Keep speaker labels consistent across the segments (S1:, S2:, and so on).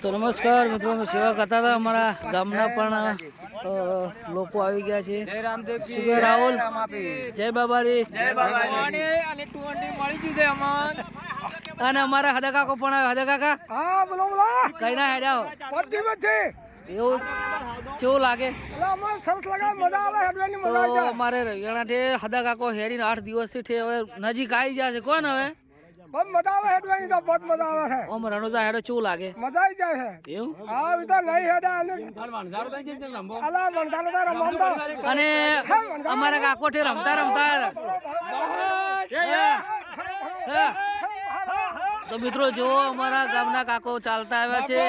S1: તો નમસ્કાર મિત્રો, અમે સેવા કરતા હતા. અમારા ગામના પણ લોકો આવી ગયા છે. સુગર રાહુલ, જય બાબારી, અને અમારા હદા કાકો પણ આવે. હદા કાકા,
S2: હા બોલો બોલો.
S1: કઈ ના હેડ્યા એવું કેવું લાગે? તો અમારે રવિયાણાથી હદા કાકો હેડીને 8 દિવસથી હવે નજીક આવી જશે. કોણ હવે
S2: बहुत मजा आवे हेडवानी तो बहुत मजा आवे है।
S1: ઓમ રણોજા હેડો કેવું લાગે?
S2: मजा ही जाए है।
S1: એવું
S2: हां इ तो नहीं हेडा अला वंजालो तो रमंदा
S1: અને અમારા કાકોઠે રમતા રમતા તો મિત્રો જો અમારા ગામના કાકો ચાલતા આવ્યા છે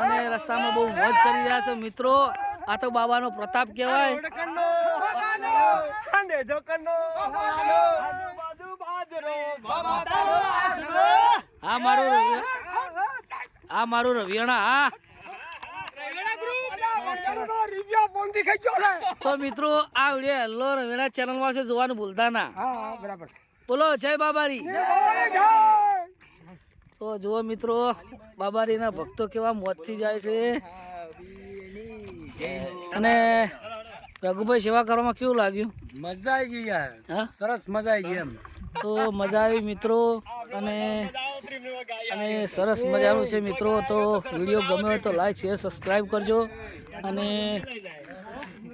S1: અને રસ્તામાં બહુ મોજ કરી રહ્યા છે. મિત્રો આ તો બાબાનો પ્રતાપ કહેવાય. આ મારું રવિયાણા. તો મિત્રો આ વિડીયો હેલો રવિયાણા ચેનલમાં છે, જોવાનું ભૂલતા ના. બોલો જય બાબારી. તો જુઓ મિત્રો, બાબારીના ભક્તો કેવા મોજથી જાય છે. અને રઘુભાઈ સેવા કરવામાં કેવું લાગ્યું?
S2: मजा आई गई यार।
S1: હા,
S2: सरस मजा आई गई हम।
S1: તો મજા આવી મિત્રો. અને સરસ મજાનું છે મિત્રો. તો વિડીયો ગમ્યો હોય તો લાઈક શેર સબસ્ક્રાઈબ કરજો. અને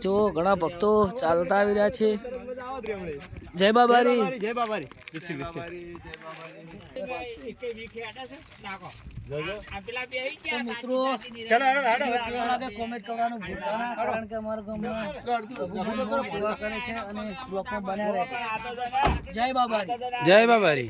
S1: જો ઘણા ભક્તો ચાલતા આવી રહ્યા છે. જય બાબારી,
S2: जय बाबारी।
S1: તો મિત્રો કોમેન્ટ કરવાનું ભૂલતા ના, કારણ કે અમારા ગામમાં સેવા કરે છે અને બ્લોગમાં બન્યા રહે. જય બાબારી.
S2: जय बाबारी।